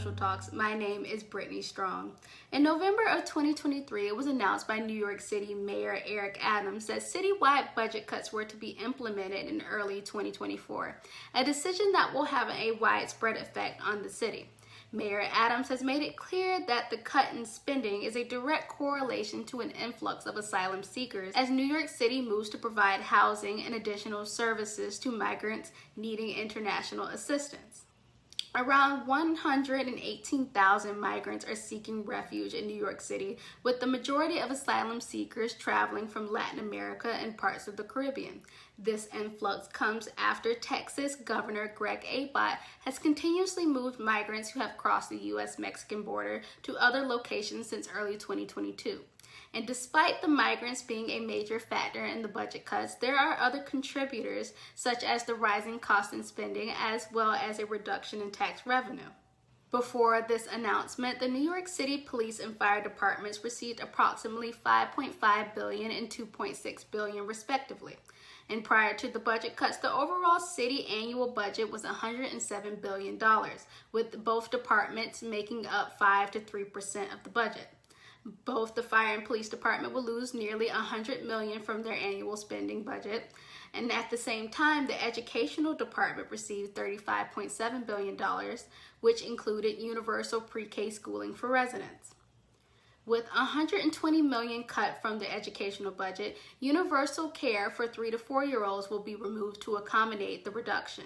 Social Talks. My name is Brittany Strong. In November of 2023, it was announced by New York City Mayor Eric Adams that citywide budget cuts were to be implemented in early 2024, a decision that will have a widespread effect on the city. Mayor Adams has made it clear that the cut in spending is a direct correlation to an influx of asylum seekers as New York City moves to provide housing and additional services to migrants needing international assistance. Around 118,000 migrants are seeking refuge in New York City, with the majority of asylum seekers traveling from Latin America and parts of the Caribbean. This influx comes after Texas Governor Greg Abbott has continuously moved migrants who have crossed the U.S.-Mexican border to other locations since early 2022. And despite the migrants being a major factor in the budget cuts, there are other contributors such as the rising cost in spending as well as a reduction in tax revenue. Before this announcement, the New York City Police and Fire Departments received approximately $5.5 billion and $2.6 billion respectively. And prior to the budget cuts, the overall city annual budget was $107 billion, with both departments making up 5 to 3% of the budget. Both the fire and police department will lose nearly $100 million from their annual spending budget. And at the same time, the educational department received $35.7 billion, which included universal pre-K schooling for residents. With $120 million cut from the educational budget, universal care for 3 to 4-year-olds will be removed to accommodate the reduction.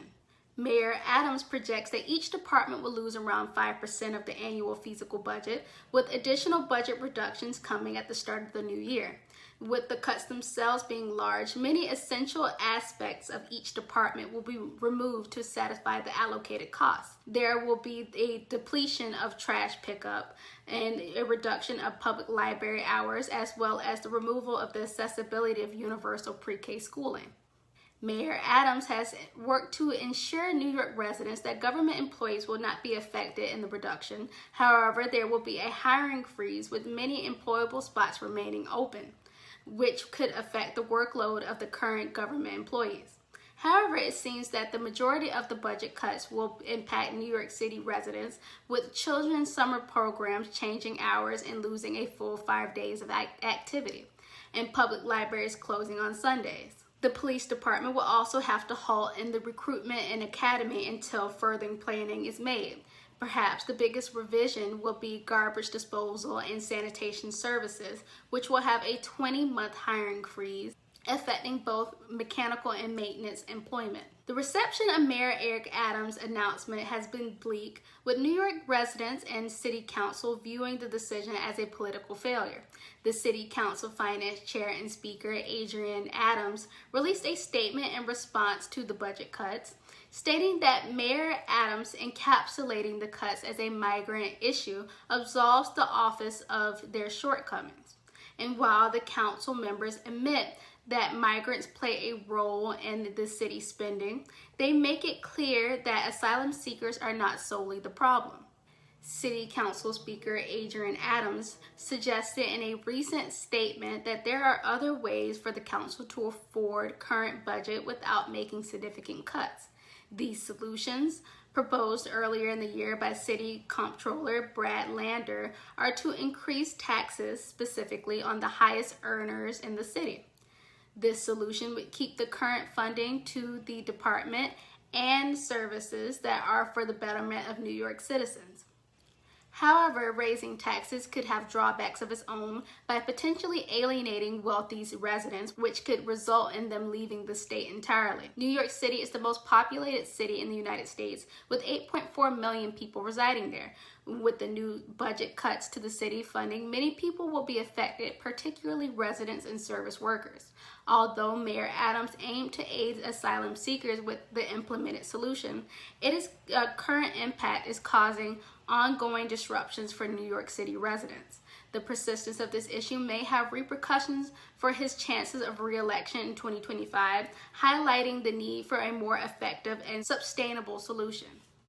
Mayor Adams projects that each department will lose around 5% of the annual feasible budget, with additional budget reductions coming at the start of the new year. With the cuts themselves being large, many essential aspects of each department will be removed to satisfy the allocated costs. There will be a depletion of trash pickup and a reduction of public library hours, as well as the removal of the accessibility of universal pre-K schooling. Mayor Adams has worked to ensure New York residents that government employees will not be affected in the reduction. However, there will be a hiring freeze with many employable spots remaining open, which could affect the workload of the current government employees. However, it seems that the majority of the budget cuts will impact New York City residents, with children's summer programs changing hours and losing a full 5 days of activity, and public libraries closing on Sundays. The police department will also have to halt in the recruitment and academy until further planning is made. Perhaps the biggest revision will be garbage disposal and sanitation services, which will have a 20-month hiring freeze, affecting both mechanical and maintenance employment. The reception of Mayor Eric Adams' announcement has been bleak, with New York residents and City Council viewing the decision as a political failure. The City Council Finance Chair and Speaker Adrian Adams released a statement in response to the budget cuts, stating that Mayor Adams encapsulating the cuts as a migrant issue absolves the office of their shortcomings. And while the council members admit that migrants play a role in the city spending, they make it clear that asylum seekers are not solely the problem. City Council Speaker Adrian Adams suggested in a recent statement that there are other ways for the council to afford current budget without making significant cuts. These solutions, proposed earlier in the year by City Comptroller Brad Lander, are to increase taxes specifically on the highest earners in the city. This solution would keep the current funding to the department and services that are for the betterment of New York citizens. However, raising taxes could have drawbacks of its own by potentially alienating wealthy residents, which could result in them leaving the state entirely. New York City is the most populated city in the United States, with 8.4 million people residing there. With the new budget cuts to the city funding, many people will be affected, particularly residents and service workers. Although Mayor Adams aimed to aid asylum seekers with the implemented solution, its current impact is causing ongoing disruptions for New York City residents. The persistence of this issue may have repercussions for his chances of re-election in 2025, highlighting the need for a more effective and sustainable solution.